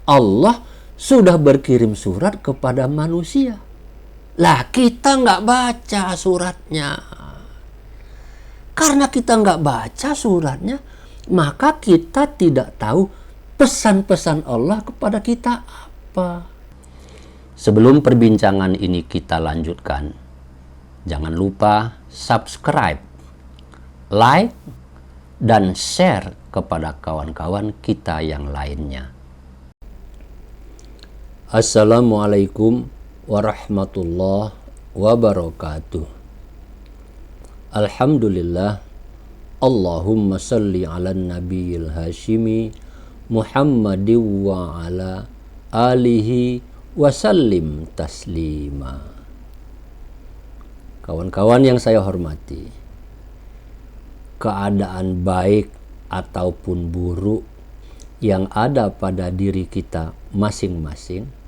Allah sudah berkirim surat kepada manusia. Lah kita nggak baca suratnya. Karena kita nggak baca suratnya, maka kita tidak tahu pesan-pesan Allah kepada kita apa. Sebelum perbincangan ini kita lanjutkan, jangan lupa subscribe, like, dan share kepada kawan-kawan kita yang lainnya. Assalamualaikum warahmatullahi wabarakatuh. Alhamdulillah, Allahumma salli ala nabiyil hashimi Muhammadin wa ala alihi wasallim taslima. Kawan-kawan yang saya hormati, keadaan baik ataupun buruk yang ada pada diri kita masing-masing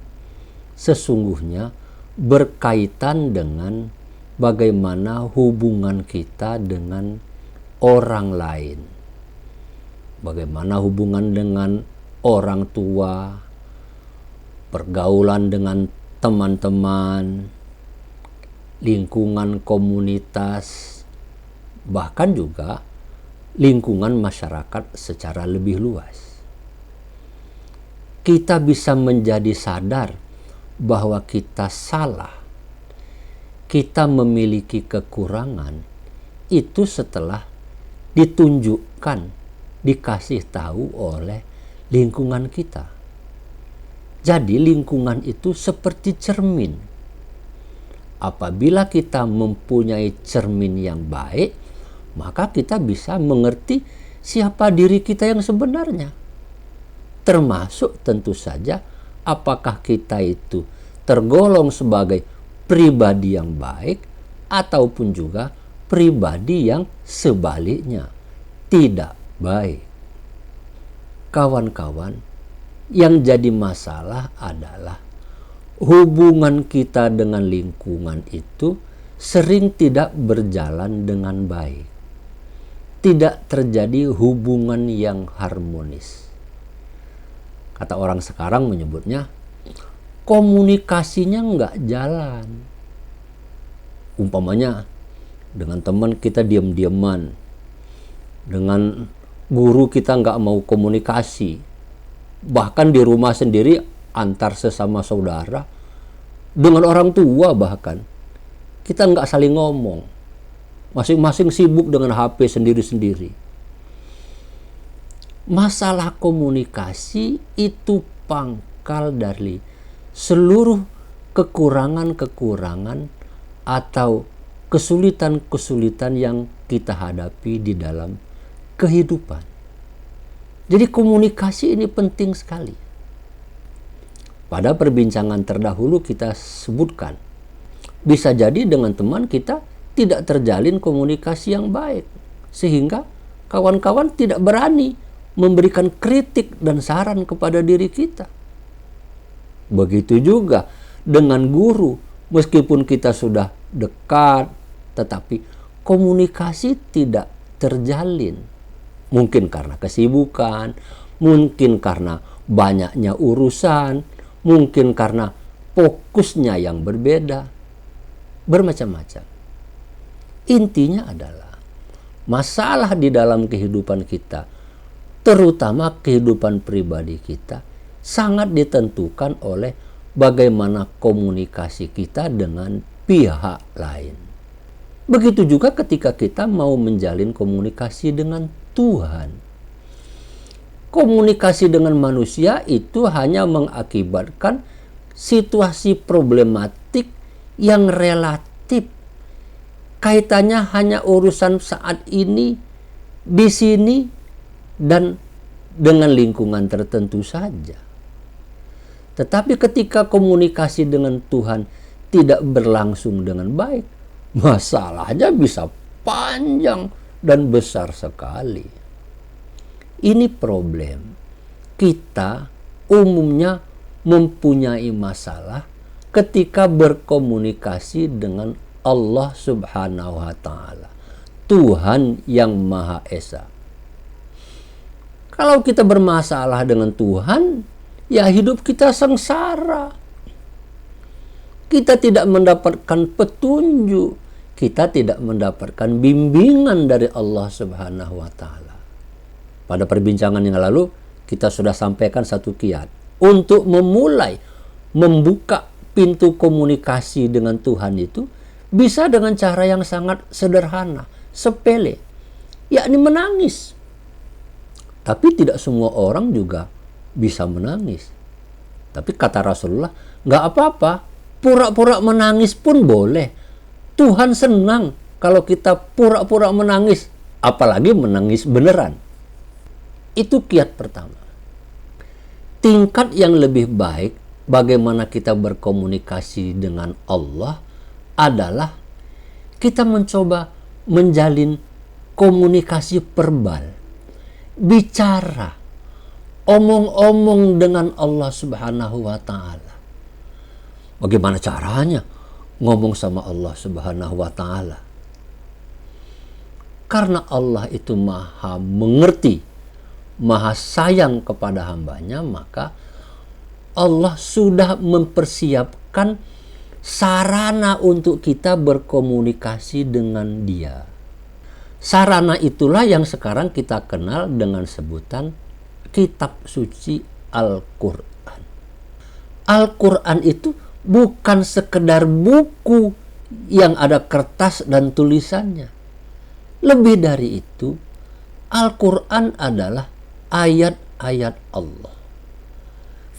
sesungguhnya berkaitan dengan bagaimana hubungan kita dengan orang lain. Bagaimana hubungan dengan orang tua, pergaulan dengan teman-teman, lingkungan komunitas, bahkan juga lingkungan masyarakat secara lebih luas. Kita bisa menjadi sadar bahwa kita salah, kita memiliki kekurangan, itu setelah ditunjukkan, dikasih tahu oleh lingkungan kita. Jadi lingkungan itu seperti cermin. Apabila kita mempunyai cermin yang baik, maka kita bisa mengerti siapa diri kita yang sebenarnya. Termasuk tentu saja apakah kita itu tergolong sebagai pribadi yang baik ataupun juga pribadi yang sebaliknya tidak baik. Kawan-kawan, yang jadi masalah adalah hubungan kita dengan lingkungan itu sering tidak berjalan dengan baik. Tidak terjadi hubungan yang harmonis. Kata orang sekarang menyebutnya komunikasinya nggak jalan. Umpamanya dengan teman kita diam-diaman, dengan guru kita nggak mau komunikasi, bahkan di rumah sendiri antar sesama saudara, dengan orang tua bahkan kita nggak saling ngomong, masing-masing sibuk dengan HP sendiri-sendiri. Masalah komunikasi itu pangkal dari seluruh kekurangan-kekurangan atau kesulitan-kesulitan yang kita hadapi di dalam kehidupan. Jadi komunikasi ini penting sekali. Pada perbincangan terdahulu kita sebutkan, bisa jadi dengan teman kita tidak terjalin komunikasi yang baik, sehingga kawan-kawan tidak berani memberikan kritik dan saran kepada diri kita. Begitu juga dengan guru, meskipun kita sudah dekat, tetapi komunikasi tidak terjalin. Mungkin karena kesibukan, mungkin karena banyaknya urusan, mungkin karena fokusnya yang berbeda, bermacam-macam. Intinya adalah masalah di dalam kehidupan kita, terutama kehidupan pribadi kita, sangat ditentukan oleh bagaimana komunikasi kita dengan pihak lain. Begitu juga ketika kita mau menjalin komunikasi dengan Tuhan. Komunikasi dengan manusia itu hanya mengakibatkan situasi problematik yang relatif. Kaitannya hanya urusan saat ini, di sini, dan dengan lingkungan tertentu saja. Tetapi ketika komunikasi dengan Tuhan tidak berlangsung dengan baik, masalahnya bisa panjang dan besar sekali. Ini problem. Kita umumnya mempunyai masalah ketika berkomunikasi dengan Allah Subhanahu wa Ta'ala, Tuhan yang Maha Esa. Kalau kita bermasalah dengan Tuhan, ya hidup kita sengsara. Kita tidak mendapatkan petunjuk, kita tidak mendapatkan bimbingan dari Allah Subhanahu wa Ta'ala. Pada perbincangan yang lalu, kita sudah sampaikan satu kiat untuk memulai membuka pintu komunikasi dengan Tuhan itu bisa dengan cara yang sangat sederhana, sepele, yakni menangis. Tapi tidak semua orang juga bisa menangis. Tapi kata Rasulullah, nggak apa-apa, pura-pura menangis pun boleh. Tuhan senang kalau kita pura-pura menangis, apalagi menangis beneran. Itu kiat pertama. Tingkat yang lebih baik bagaimana kita berkomunikasi dengan Allah adalah kita mencoba menjalin komunikasi verbal, bicara, omong-omong dengan Allah Subhanahu wa Ta'ala. Bagaimana caranya ngomong sama Allah Subhanahu wa Ta'ala? Karena Allah itu maha mengerti, maha sayang kepada hambanya, maka Allah sudah mempersiapkan sarana untuk kita berkomunikasi dengan Dia. Sarana itulah yang sekarang kita kenal dengan sebutan kitab suci Al-Quran. Al-Quran itu bukan sekedar buku yang ada kertas dan tulisannya. Lebih dari itu, Al-Quran adalah ayat-ayat Allah.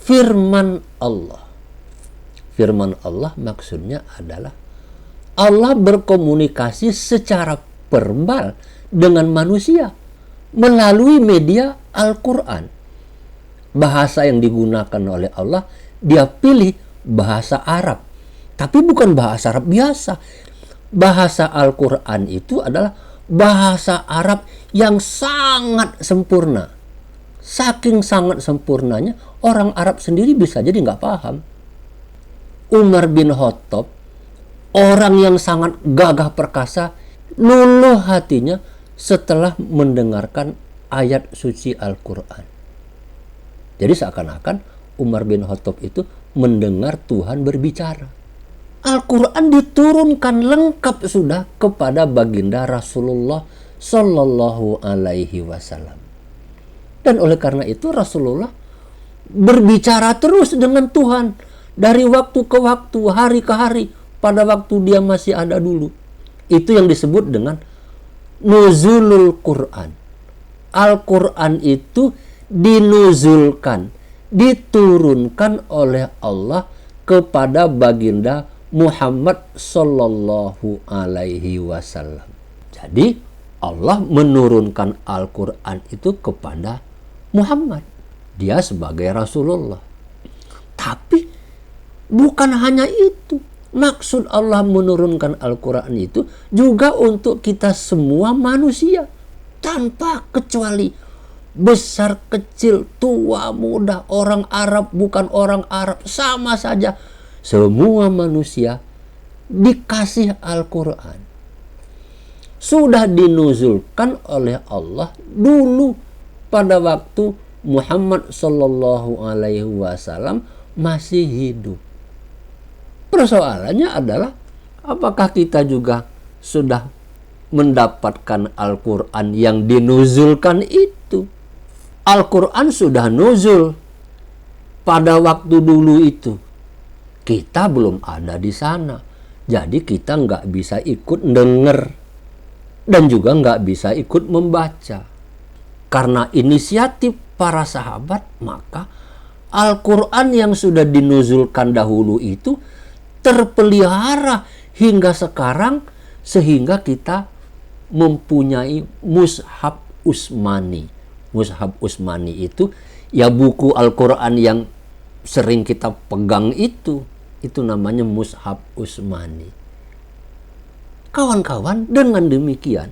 Firman Allah. Firman Allah maksudnya adalah Allah berkomunikasi secara verbal dengan manusia melalui media Al-Quran. Bahasa yang digunakan oleh Allah, Dia pilih bahasa Arab. Tapi bukan bahasa Arab biasa. Bahasa Al-Quran itu adalah bahasa Arab yang sangat sempurna. Saking sangat sempurnanya, orang Arab sendiri bisa jadi nggak paham. Umar bin Khattab, orang yang sangat gagah perkasa, luluh hatinya setelah mendengarkan ayat suci Al-Quran. Jadi seakan-akan Umar bin Khattab itu mendengar Tuhan berbicara. Al-Quran diturunkan lengkap sudah kepada baginda Rasulullah Sallallahu Alaihi Wasallam. Dan oleh karena itu Rasulullah berbicara terus dengan Tuhan dari waktu ke waktu, hari ke hari, pada waktu dia masih ada dulu. Itu yang disebut dengan nuzulul Quran. Al-Quran itu dinuzulkan, diturunkan oleh Allah kepada baginda Muhammad Sallallahu Alaihi Wasallam. Jadi Allah menurunkan Al-Quran itu kepada Muhammad. Dia sebagai Rasulullah. Tapi bukan hanya itu. Maksud Allah menurunkan Al-Quran itu juga untuk kita semua manusia. Tanpa kecuali. Besar, kecil, tua, muda, orang Arab, bukan orang Arab, sama saja. Semua manusia dikasih Al-Quran. Sudah dinuzulkan oleh Allah dulu pada waktu Muhammad Sallallahu Alaihi Wasallam masih hidup. Persoalannya adalah apakah kita juga sudah mendapatkan Al-Quran yang dinuzulkan itu? Al-Quran sudah nuzul pada waktu dulu itu. Kita belum ada di sana. Jadi kita nggak bisa ikut denger. Dan juga nggak bisa ikut membaca. Karena inisiatif para sahabat, maka Al-Quran yang sudah dinuzulkan dahulu itu terpelihara hingga sekarang, sehingga kita mempunyai Mushaf Utsmani. Mushaf Utsmani itu ya buku Al-Quran yang sering kita pegang itu namanya Mushaf Utsmani. Kawan-kawan, dengan demikian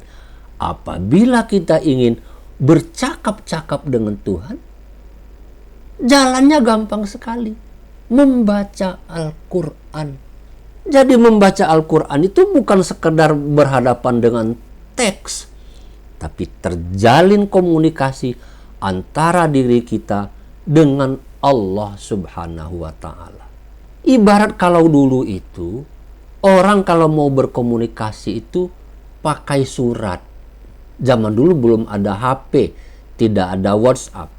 apabila kita ingin bercakap-cakap dengan Tuhan, jalannya gampang sekali. Membaca Al-Quran. Jadi membaca Al-Quran itu bukan sekedar berhadapan dengan teks, tapi terjalin komunikasi antara diri kita dengan Allah Subhanahu wa Ta'ala. Ibarat kalau dulu itu orang kalau mau berkomunikasi itu pakai surat. Zaman dulu belum ada HP, tidak ada WhatsApp.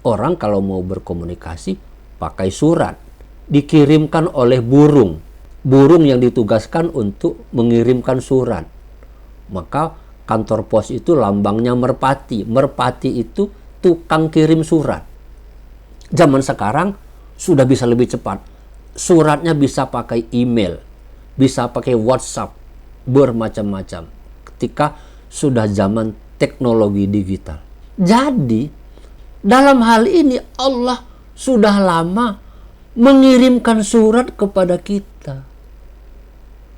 Orang kalau mau berkomunikasi pakai surat, dikirimkan oleh burung yang ditugaskan untuk mengirimkan surat. Maka kantor pos itu lambangnya merpati. Merpati itu tukang kirim surat. Zaman sekarang sudah bisa lebih cepat. Suratnya bisa pakai email, bisa pakai WhatsApp, bermacam-macam. Ketika sudah zaman teknologi digital. Jadi dalam hal ini Allah sudah lama mengirimkan surat kepada kita.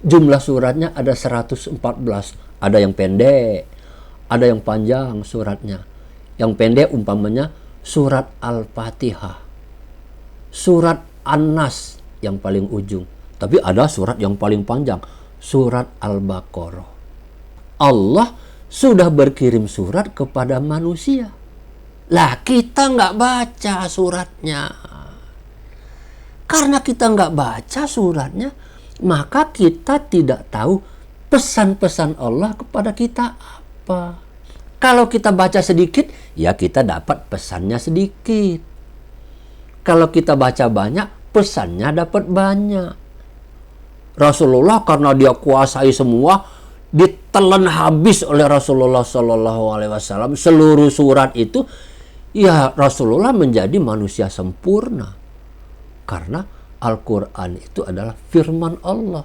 Jumlah suratnya ada 114. Ada yang pendek, ada yang panjang suratnya. Yang pendek umpamanya surat Al-Fatihah, surat An-Nas yang paling ujung. Tapi ada surat yang paling panjang, surat Al-Baqarah. Allah sudah berkirim surat kepada manusia. Lah kita nggak baca suratnya. Karena kita nggak baca suratnya, maka kita tidak tahu pesan-pesan Allah kepada kita apa. Kalau kita baca sedikit, ya kita dapat pesannya sedikit. Kalau kita baca banyak, pesannya dapat banyak. Rasulullah karena dia kuasai semua, ditelan habis oleh Rasulullah SAW seluruh surat itu. Ya Rasulullah menjadi manusia sempurna. Karena Al-Quran itu adalah firman Allah.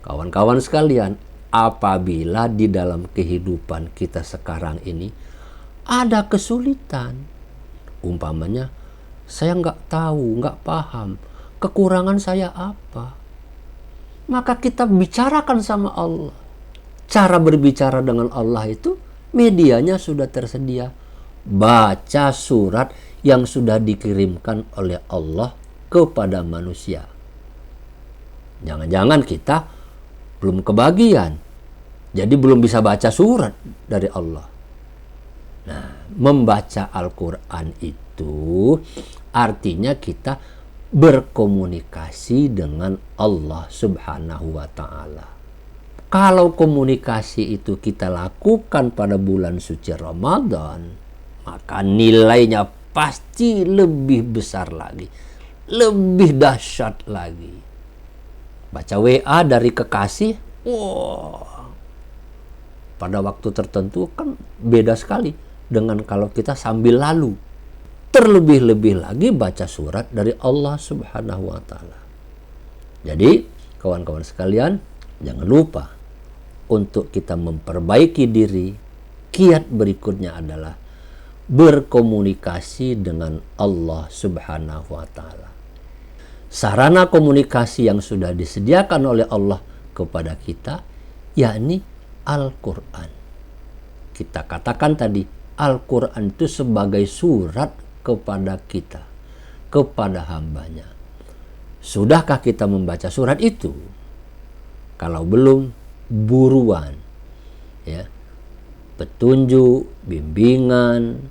Kawan-kawan sekalian, apabila di dalam kehidupan kita sekarang ini ada kesulitan, umpamanya saya nggak tahu, nggak paham, kekurangan saya apa, maka kita bicarakan sama Allah. Cara berbicara dengan Allah itu medianya sudah tersedia. Baca surat yang sudah dikirimkan oleh Allah kepada manusia. Jangan-jangan kita belum kebagian, jadi belum bisa baca surat dari Allah. Nah, membaca Al-Quran itu artinya kita berkomunikasi dengan Allah Subhanahu wa Ta'ala. Kalau komunikasi itu kita lakukan pada bulan suci Ramadan, maka nilainya pasti lebih besar lagi, lebih dahsyat lagi. Baca WA dari kekasih, pada waktu tertentu kan beda sekali dengan kalau kita sambil lalu. Terlebih-lebih lagi baca surat dari Allah Subhanahu wa Ta'ala. Jadi kawan-kawan sekalian, jangan lupa untuk kita memperbaiki diri. Kiat berikutnya adalah berkomunikasi dengan Allah Subhanahu wa Ta'ala. Sarana komunikasi yang sudah disediakan oleh Allah kepada kita, yakni Al-Quran. Kita katakan tadi, Al-Quran itu sebagai surat kepada kita, kepada hambanya. Sudahkah kita membaca surat itu? Kalau belum, buruan. Ya, petunjuk, bimbingan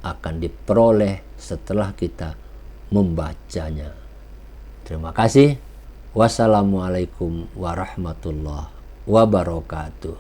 akan diperoleh setelah kita membacanya. Terima kasih. Wassalamualaikum warahmatullahi wabarakatuh.